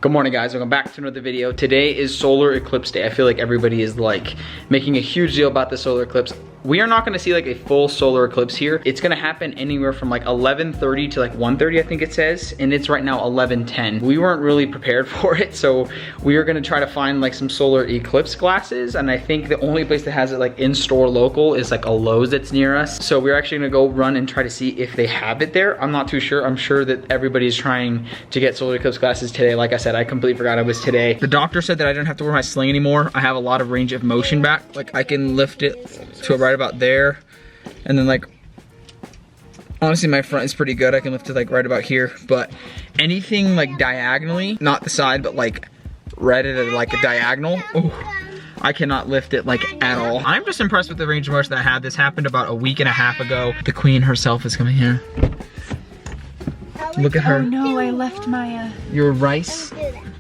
Good morning, guys. Welcome back to another video. Today is solar eclipse day. I feel like everybody is like making a huge deal about the solar eclipse. We are not gonna see like a full solar eclipse here. It's gonna happen anywhere from like 11:30 to like 1:30, I think it says. And it's right now 11:10. We weren't really prepared for it. So we are gonna try to find like some solar eclipse glasses. And I think the only place that has it like in store local is like a Lowe's that's near us. So we're actually gonna go run and try to see if they have it there. I'm not too sure. I'm sure that everybody's trying to get solar eclipse glasses today. Like I said, I completely forgot it was today. The doctor said that I don't have to wear my sling anymore. I have a lot of range of motion back. Like I can lift it to right about there. And then like, honestly my front is pretty good. I can lift it like right about here. But anything like diagonally, not the side, but like right at like a diagonal, ooh, I cannot lift it like at all. I'm just impressed with the range of motion that I had. This happened about a week and a half ago. The queen herself is coming here. Look at her. Oh no, I left my your rice.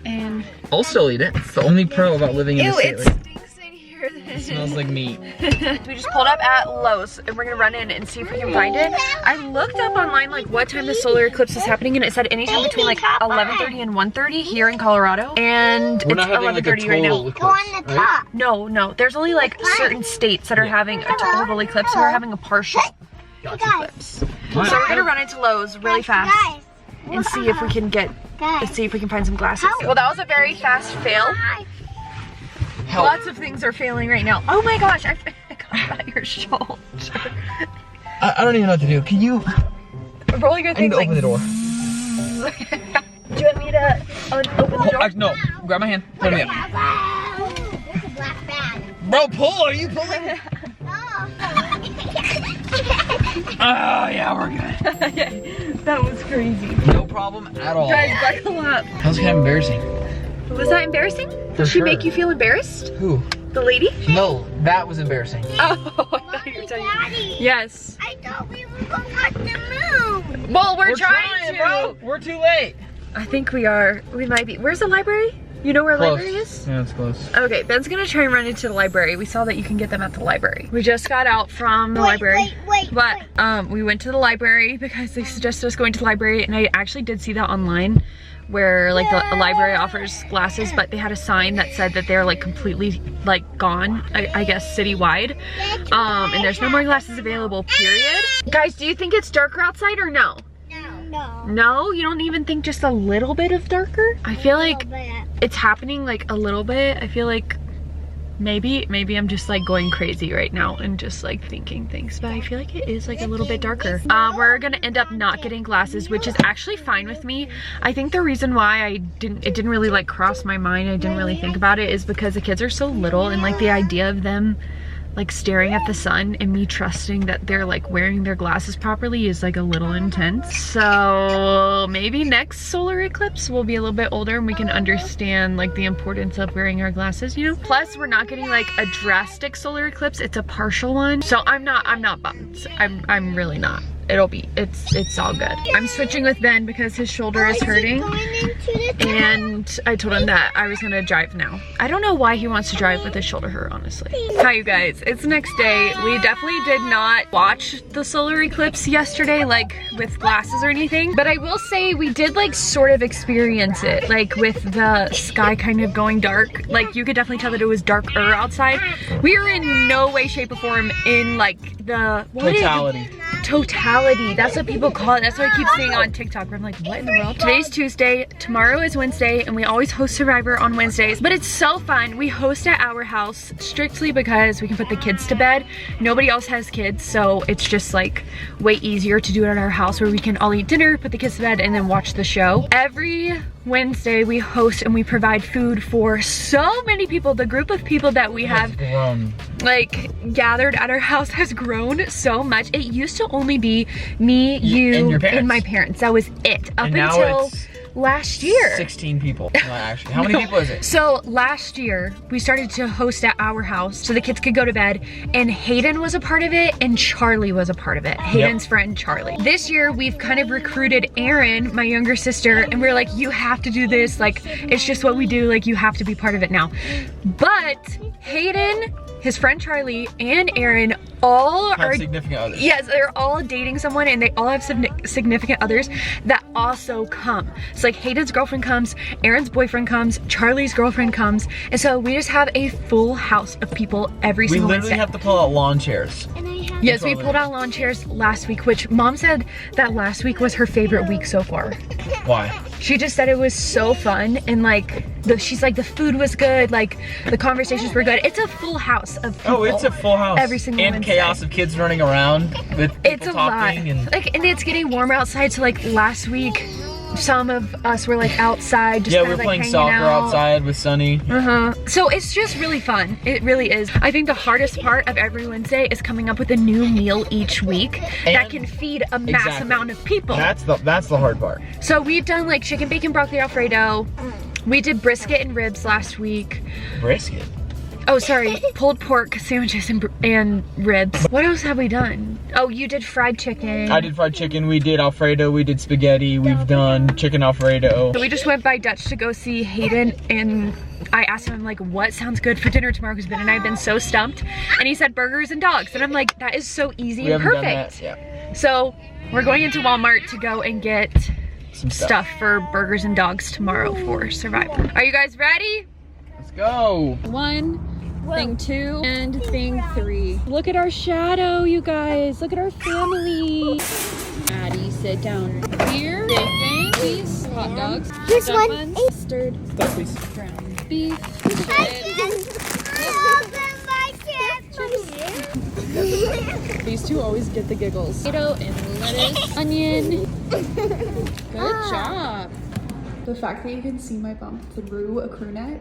And I'll still eat it. It's the only pro about living in a state. It stinks in here. It smells like meat. We just pulled up at Lowe's and we're gonna run in and see if we can find it. I looked up online like what time the solar eclipse is happening, and it said anytime between like 11:30 and 1:30 here in Colorado. And it's 11:30 right now. Go on the top. No. There's only like certain states that are having a total eclipse and we're having a partial eclipse. So we're gonna run into Lowe's really fast and see if we can find some glasses. Well, that was a very fast fail. Help. Lots of things are failing right now. Oh my gosh, I got your shoulder. I don't even know what to do. Can you Roll your things like. open the door? Do you want me to open the door? No, grab my hand. Put me in. There's a black bag. Bro, pull. Are you pulling? Oh yeah, we're good. That was crazy. No problem at all. Guys, buckle up. That was kind of embarrassing. Was that embarrassing? Did she make you feel embarrassed? Who? The lady? No, that was embarrassing. Oh, I thought you were telling me. Daddy, Yes. I thought we were going to watch the moon. Well, we're trying to. bro. We're too late. I think we are. We might be. Where's the library? You know where the library is? Yeah, it's close. Okay, Ben's gonna try and run into the library. We saw that you can get them at the library. We just got out from the library. But we went to the library because they suggested us going to the library, and I actually did see that online where like the library offers glasses, but they had a sign that said that they're like completely like gone, I guess citywide. And there's no more glasses available, period. Guys, do you think it's darker outside or no? No. No? You don't even think just a little bit of darker? I feel like it's happening like a little bit. I feel like maybe I'm just like going crazy right now and just like thinking things, but I feel like it is like a little bit darker. We're gonna end up not getting glasses, which is actually fine with me. I think the reason why it didn't really like cross my mind, I didn't really think about it, is because the kids are so little, and like the idea of them like staring at the sun and me trusting that they're like wearing their glasses properly is like a little intense. So maybe next solar eclipse we'll be a little bit older and we can understand like the importance of wearing our glasses, you know? Plus we're not getting like a drastic solar eclipse, it's a partial one. So I'm not bummed. I'm really not. It's all good. I'm switching with Ben because his shoulder is hurting, and I told him that I was gonna drive now. I don't know why he wants to drive with his shoulder hurt, honestly. Hi you guys, it's the next day. We definitely did not watch the solar eclipse yesterday like with glasses or anything, but I will say we did like sort of experience it, like with the sky kind of going dark. Like you could definitely tell that it was darker outside. We were in no way, shape or form in like the totality. That's what people call it. That's what I keep seeing on TikTok where I'm like, what in the world? Today's Tuesday, tomorrow is Wednesday, and we always host Survivor on Wednesdays, but it's so fun. We host at our house strictly because we can put the kids to bed. Nobody else has kids, so it's just like way easier to do it at our house where we can all eat dinner, put the kids to bed, and then watch the show. Every Wednesday we host and we provide food for so many people. The group of people that we have like gathered at our house has grown so much. It used to only be me, you, and my parents. That was it up until last year. 16 people. No, actually, how many people is it? So last year we started to host at our house so the kids could go to bed, and Hayden was a part of it and Charlie was a part of it. Hayden's friend Charlie. This year we've kind of recruited Erin, my younger sister, and we're like, you have to do this, like it's just what we do, like you have to be part of it now. But Hayden, his friend Charlie, and Erin all have are significant others. Yes, they're all dating someone and they all have significant others that also come. So like Hayden's girlfriend comes, Aaron's boyfriend comes, Charlie's girlfriend comes, and so we just have a full house of people every single Wednesday. We literally have to pull out lawn chairs. Yes, we pulled out lawn chairs last week, which Mom said that last week was her favorite week so far. Why? She just said it was so fun and like she's like the food was good, like the conversations were good. It's a full house of people. Oh, it's a full house. Every single and Wednesday. Chaos of kids running around with people It's a talking lot. and Like, and it's getting warmer outside, so like last week some of us were like outside just yeah, kind we're of, like, playing hanging soccer out. outside with Sunny. So it's just really fun. It really is. I think the hardest part of every Wednesday is coming up with a new meal each week that can feed a mass amount of people. That's the hard part. So we've done like chicken bacon broccoli alfredo. We did brisket and ribs last week. Brisket? Oh, sorry, pulled pork sandwiches and ribs. What else have we done? Oh, you did fried chicken. I did fried chicken, we did Alfredo, we did spaghetti, we've done chicken Alfredo. So we just went by Dutch to go see Hayden, and I asked him like, what sounds good for dinner tomorrow? Because Ben and I have been so stumped. And he said burgers and dogs. And I'm like, that is so easy and perfect. Yeah. So we're going into Walmart to go and get some stuff for burgers and dogs tomorrow for Survivor. Are you guys ready? Let's go. 1, thing 2, and thing 3. Look at our shadow, you guys. Look at our family. Addie, sit down. Here, bacon, please. Hot dogs. Here's stuffed one. buns, Stirred Stop, please. ground beef. These two always get the giggles. Potato and lettuce, onion. Good job. The fact that you can see my bump through a crew neck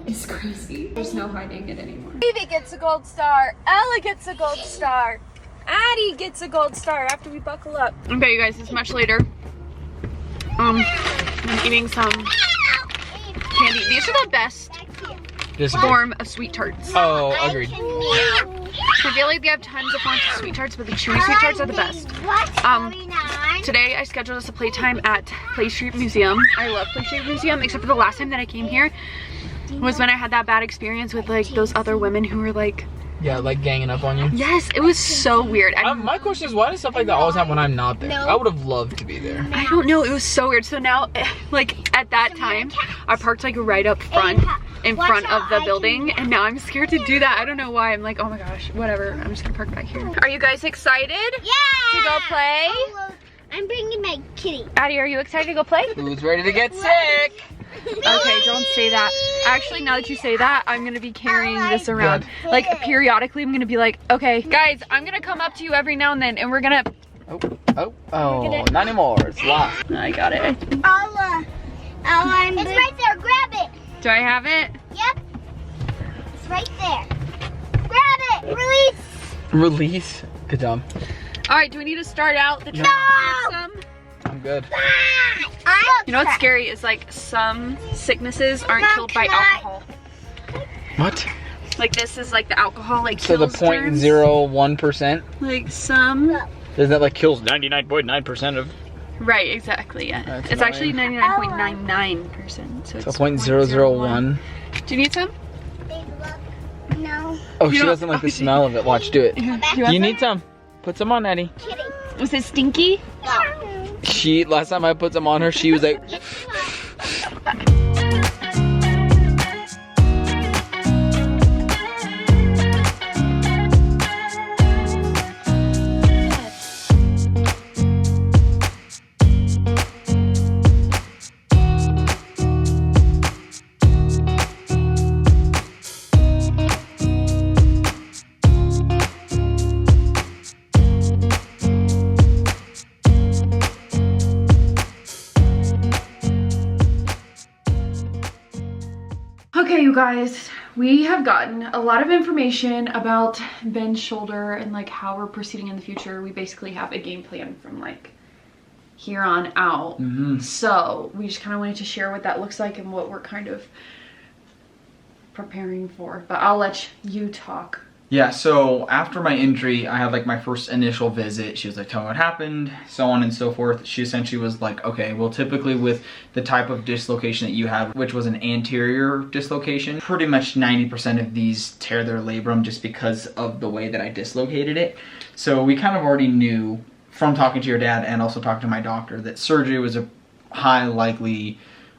is crazy. There's no hiding it anymore. Baby gets a gold star. Ella gets a gold star. Addie gets a gold star after we buckle up. Okay, you guys, it's much later. I'm eating some candy. These are the best form of sweet tarts. Oh, agreed. I feel like they have tons of forms of sweet tarts, but the chewy sweet tarts are the best. Today I scheduled us a playtime at Play Street Museum. I love Play Street Museum, except for the last time that I came here was when I had that bad experience with like those other women who were like, yeah, like ganging up on you. Yes, it was so weird. My question is, why does stuff like that always happen when I'm not there? I would have loved to be there. I don't know, it was so weird. So now, like at that time, I parked like right up front, in front of the building, and now I'm scared to do that. I don't know why. I'm like, oh my gosh, whatever. I'm just gonna park back here. Are you guys excited? Yeah! To go play? Oh, I'm bringing my kitty. Addie, are you excited to go play? Who's ready to get sick? Okay, don't say that. Actually, now that you say that, I'm gonna be carrying this around. Good. Like periodically, I'm gonna be like, okay, guys, I'm gonna come up to you every now and then, and we're gonna. Oh, not anymore. It's locked. I got it. It's right there. Grab it. Do I have it? Yep. It's right there. Grab it. Release. Release. Good job. All right. Do we need to start out the No. I'm good. You know what's scary is like some sicknesses aren't killed by alcohol. What? Like this is like the alcohol like So the kills germs. 0.01%? Like some. Doesn't that like kills 99.9% of? Right, exactly, yeah. That's it's actually 99.99%. So it's 0.001. Do you need some? No. Oh, You she don't- doesn't like the smell of it. Watch, do it. You You need some. Put some on, Eddie. Kitty. Was it stinky? She, last time I put some on her, she was like, Okay, you guys, we have gotten a lot of information about Ben's shoulder and like how we're proceeding in the future. We basically have a game plan from like here on out. So we just kind of wanted to share what that looks like and what we're kind of preparing for. But I'll let you talk Yeah, so after my injury, I had like my first initial visit. She was like, tell me what happened, so on and so forth. She essentially was like, okay, well, typically with the type of dislocation that you had, which was an anterior dislocation, pretty much 90% of these tear their labrum just because of the way that I dislocated it. So we kind of already knew from talking to your dad and also talking to my doctor that surgery was a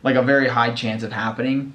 very high chance of happening.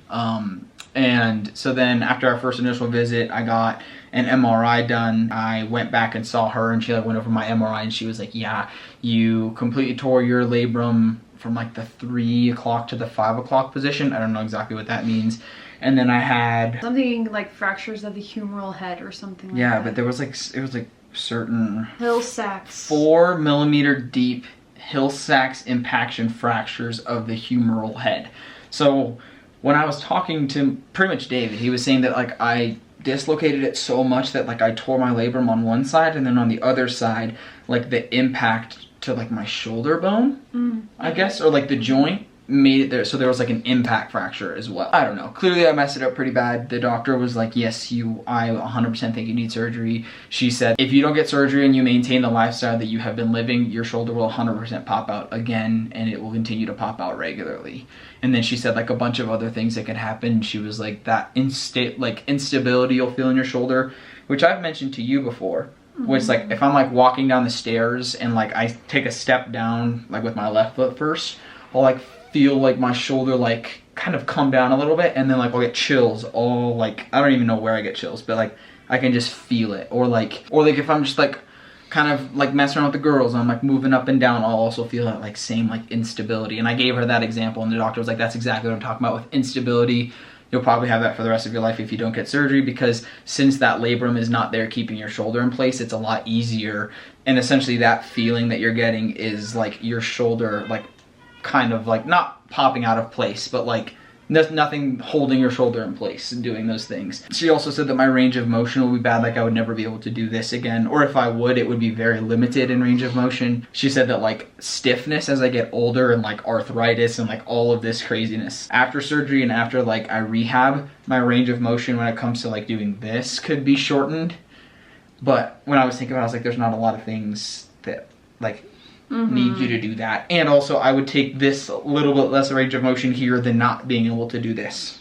And so then after our first initial visit, I got an MRI done. I went back and saw her, and she like went over my MRI, and she was like, yeah, you completely tore your labrum from like the 3 o'clock to the 5 o'clock position. I don't know exactly what that means. And then I had something like fractures of the humeral head or something like that. Yeah, but there was like, it was like certain Hill-Sachs 4 millimeter deep Hill-Sachs impaction fractures of the humeral head. So when I was talking to pretty much David, he was saying that like I dislocated it so much that like I tore my labrum on one side, and then on the other side, like the impact to like my shoulder bone, I guess, or like the joint made it there, so there was like an impact fracture as well. I don't know. Clearly I messed it up pretty bad. The doctor was like, yes, I 100% think you need surgery. She said, if you don't get surgery and you maintain the lifestyle that you have been living, your shoulder will 100% pop out again, and it will continue to pop out regularly. And then she said like a bunch of other things that could happen. She was like, that instability you'll feel in your shoulder, which I've mentioned to you before. Which like if I'm like walking down the stairs and like I take a step down like with my left foot first, I'll like feel like my shoulder like kind of come down a little bit, and then like I'll get chills all like, I don't even know where I get chills, but like I can just feel it. Or like if I'm just like kind of like messing around with the girls and I'm like moving up and down, I'll also feel that like same like instability. And I gave her that example, and the doctor was like, that's exactly what I'm talking about with instability. You'll probably have that for the rest of your life if you don't get surgery, because since that labrum is not there keeping your shoulder in place, it's a lot easier. And essentially that feeling that you're getting is like your shoulder like kind of like not popping out of place, but like there's nothing holding your shoulder in place and doing those things. She also said that my range of motion will be bad, like I would never be able to do this again, or if I would, it would be very limited in range of motion. She said that like stiffness as I get older and like arthritis and like all of this craziness after surgery and after like I rehab, my range of motion when it comes to like doing this could be shortened. But when I was thinking about it, I was like, there's not a lot of things that like need you to do that. And also I would take this a little bit less range of motion here than not being able to do this.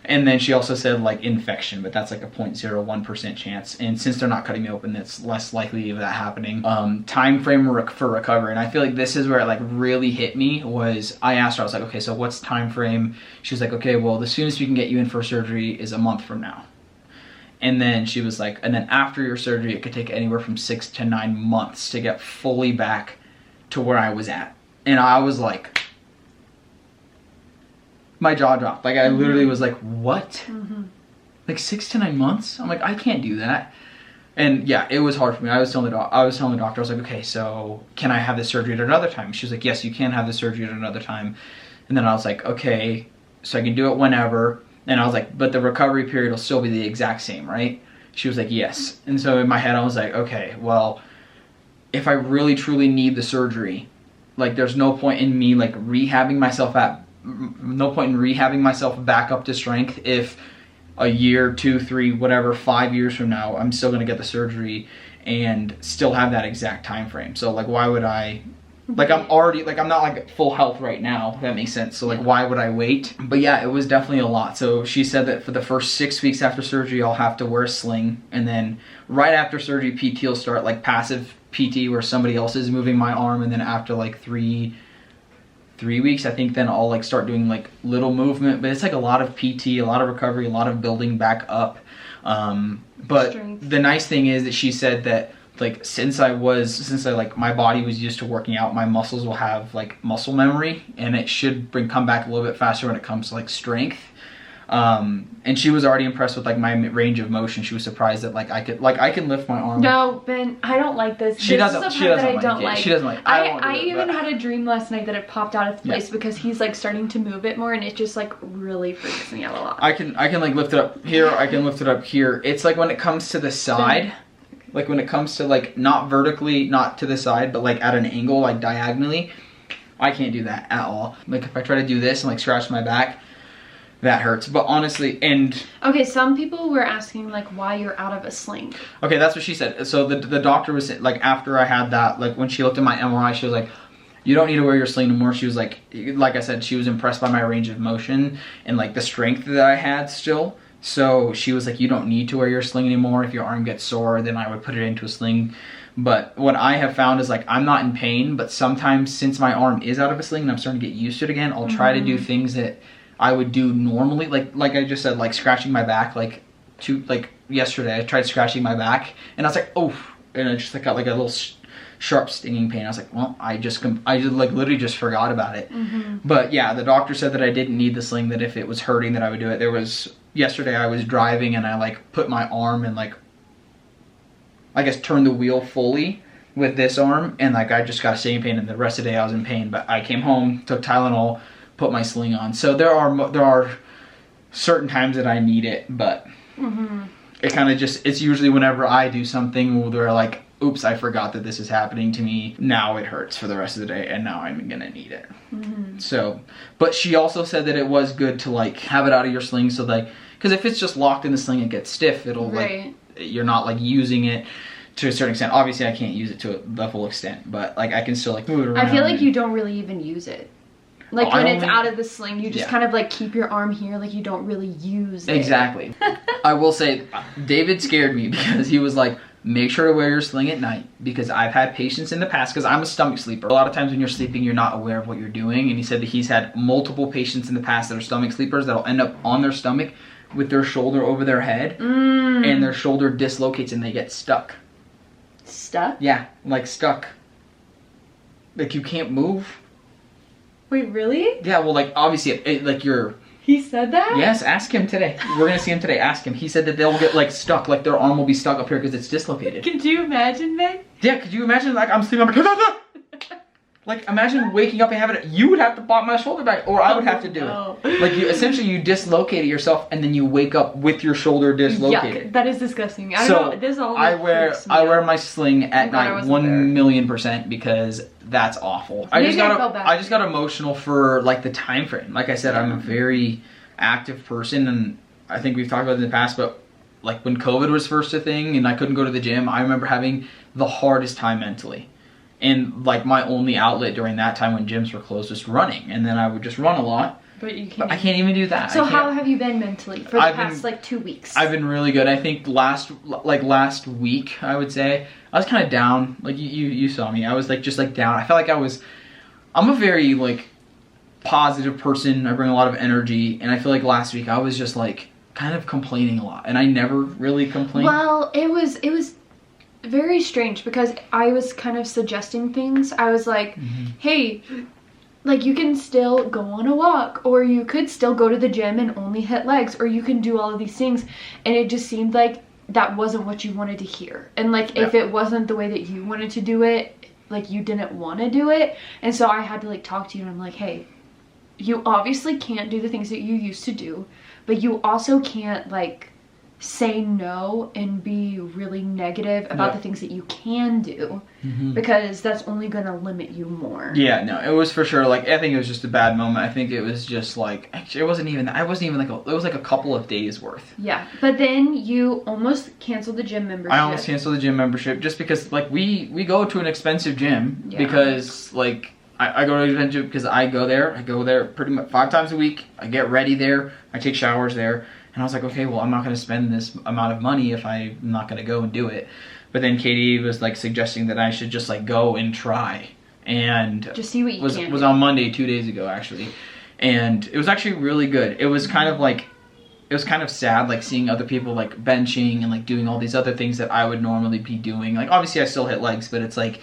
And then she also said like infection, but that's like a 0.01% chance. And since they're not cutting me open, it's less likely of that happening. Time frame for recovery. And I feel like this is where it like really hit me. Was I asked her, I was like, okay, so what's time frame? She was like, okay, well, the soonest we can get you in for surgery is a month from now. And then she was like, and then after your surgery, it could take anywhere from 6 to 9 months to get fully back to where I was at. And I was like, my jaw dropped. Like I literally was like, what? Like 6 to 9 months? I'm like, I can't do that. And yeah, it was hard for me. I was telling the doctor, I was like, okay, so can I have this surgery at another time? She was like, yes, you can have this surgery at another time. And then I was like, okay, so I can do it whenever. And I was like, but the recovery period will still be the exact same, right? She was like, yes. And so in my head, I was like, okay, well, if I really truly need the surgery, like there's no point in me like rehabbing myself back up to strength if a year, 2, 3, whatever, 5 years from now, I'm still gonna get the surgery and still have that exact time frame. So like, why would I, like I'm not like full health right now, if that makes sense. So like, why would I wait? But yeah, it was definitely a lot. So she said that for the first 6 weeks after surgery, I'll have to wear a sling. And then right after surgery, PT will start, like passive PT where somebody else is moving my arm. And then after like three weeks, I think then I'll like start doing like little movement. But it's like a lot of PT, a lot of recovery, a lot of building back up. But strength. The nice thing is that she said that like since my body was used to working out, my muscles will have like muscle memory, and it should come back a little bit faster when it comes to like strength. And she was already impressed with like my range of motion. She was surprised that I can lift my arm. No, Ben, I don't like this. She doesn't like it. She doesn't like it. I even had a dream last night that it popped out of place because he's like starting to move it more, and it just like really freaks me out a lot. I can like lift it up here. I can lift it up here. It's like when it comes to the side. Like when it comes to like not vertically, not to the side, but like at an angle, like diagonally, I can't do that at all. Like if I try to do this and like scratch my back, that hurts. But honestly, and okay, some people were asking like why you're out of a sling. okay, that's what she said. So the doctor was like, after I had that, like when she looked at my MRI, she was like, you don't need to wear your sling anymore. She was like I said, she was impressed by my range of motion and like the strength that I had still. So she was like, you don't need to wear your sling anymore. If your arm gets sore, then I would put it into a sling. But what I have found is like, I'm not in pain, but sometimes since my arm is out of a sling and I'm starting to get used to it again, I'll try to do things that I would do normally. Like I just said, like scratching my back, like yesterday, I tried scratching my back and I was like, oh, and I just like got like a little sharp stinging pain. I was like, well, I just like literally just forgot about it. But yeah, the doctor said that I didn't need the sling, that if it was hurting that I would do it. Yesterday I was driving and I like put my arm and like, I guess turned the wheel fully with this arm and like I just got a stinging pain and the rest of the day I was in pain. But I came home, took Tylenol, put my sling on. So there are certain times that I need it, but it kind of just, it's usually whenever I do something where like, oops, I forgot that this is happening to me. Now it hurts for the rest of the day and now I'm gonna need it. So, but she also said that it was good to like have it out of your sling, so like, because if it's just locked in the sling, it gets stiff. It'll like, you're not like using it to a certain extent. Obviously I can't use it to the full extent, but like I can still like move it around. I feel like you don't really even use it. Like when it's out of the sling, you just kind of like keep your arm here, like you don't really use it. Exactly. I will say, David scared me because he was like, make sure to wear your sling at night, because I've had patients in the past, because I'm a stomach sleeper. A lot of times when you're sleeping, you're not aware of what you're doing. And he said that he's had multiple patients in the past that are stomach sleepers that'll end up on their stomach with their shoulder over their head and their shoulder dislocates and they get stuck. Stuck? Yeah, like stuck. Like you can't move. Wait, really? Yeah, well, like obviously, like you're... He said that? Yes, ask him today. We're gonna see him today. Ask him. He said that they'll get like stuck, like their arm will be stuck up here because it's dislocated. Could you imagine that? Yeah, could you imagine like I'm sleeping, I'm like, like imagine waking up and having it, you would have to pop my shoulder back, or I would have to do it. Like you essentially you dislocate yourself and then you wake up with your shoulder dislocated. Yuck, that is disgusting. I don't know. This all I wear my sling at night 1,000,000% because that's awful. I just got emotional for like the time frame. Like I said, I'm a very active person and I think we've talked about it in the past, but like when COVID was first a thing and I couldn't go to the gym, I remember having the hardest time mentally. And like my only outlet during that time when gyms were closed was running, and then I would just run a lot. But you can't. But I can't even do that. So how have you been mentally for the past like 2 weeks? I've been really good. I think last week I would say I was kind of down. Like you saw me. I was like just like down. I felt like I'm a very like positive person. I bring a lot of energy, and I feel like last week I was just like kind of complaining a lot, and I never really complained. Well, it was very strange because I was kind of suggesting things. I was like, hey, like you can still go on a walk, or you could still go to the gym and only hit legs, or you can do all of these things. And it just seemed like that wasn't what you wanted to hear. And like if it wasn't the way that you wanted to do it, like you didn't want to do it. And so I had to like talk to you and I'm like, hey, you obviously can't do the things that you used to do, but you also can't like say no and be really negative about the things that you can do, because that's only going to limit you more. Yeah, no, it was for sure like, I think it was just a bad moment. I think it was just like, actually it wasn't even like it was like a couple of days worth. Yeah, but then you almost canceled the gym membership. I almost canceled the gym membership just because like we go to an expensive gym because like I go to an expensive gym because I go there pretty much 5 times a week. I get ready there, I take showers there. And I was like, okay, well, I'm not going to spend this amount of money if I'm not going to go and do it. But then Katie was like suggesting that I should just like go and try. And just see what you can. Was on Monday 2 days ago actually. And it was actually really good. It was kind of like, it was kind of sad like seeing other people like benching and like doing all these other things that I would normally be doing. Like obviously I still hit legs, but it's like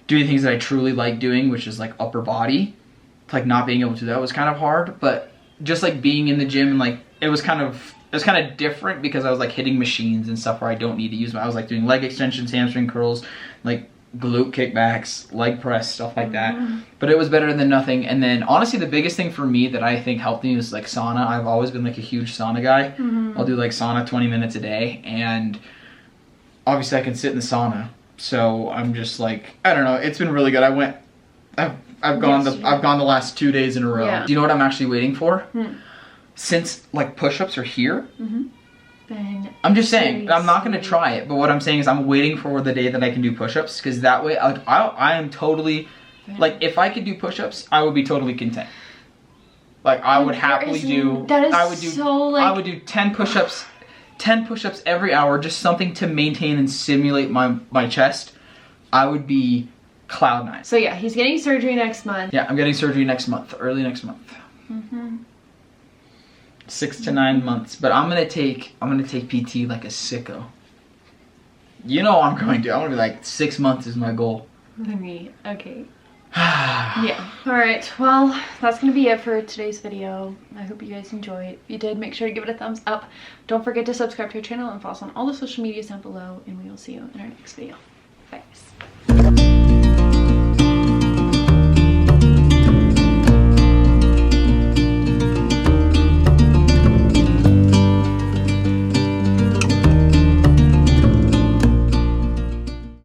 doing things that I truly like doing, which is like upper body. Like not being able to do that was kind of hard. But just like being in the gym and like, it was kind of different because I was like hitting machines and stuff where I don't need to use them. I was like doing leg extensions, hamstring curls, like glute kickbacks, leg press, stuff like that. But it was better than nothing. And then honestly, the biggest thing for me that I think helped me was like sauna. I've always been like a huge sauna guy. I'll do like sauna 20 minutes a day, and obviously I can sit in the sauna. So I'm just like, I don't know. It's been really good. I've gone the last 2 days in a row. Do you know what I'm actually waiting for? since like push-ups are here, then I'm just saying, I'm not gonna try it, but what I'm saying is I'm waiting for the day that I can do push-ups, because that way I am totally, like if I could do push-ups, I would be totally content. Like I would happily do, I would do 10 push-ups, 10 push-ups every hour, just something to maintain and simulate my chest. I would be cloud nine. So yeah, he's getting surgery next month. Yeah, I'm getting surgery next month, early next month. 6 to 9 months, but I'm gonna take PT like a sicko. You know I'm going to. I'm gonna be like 6 months is my goal. Okay. Yeah. Alright, well, that's gonna be it for today's video. I hope you guys enjoyed. If you did, make sure to give it a thumbs up. Don't forget to subscribe to our channel and follow us on all the social medias down below, and we will see you in our next video. Bye guys.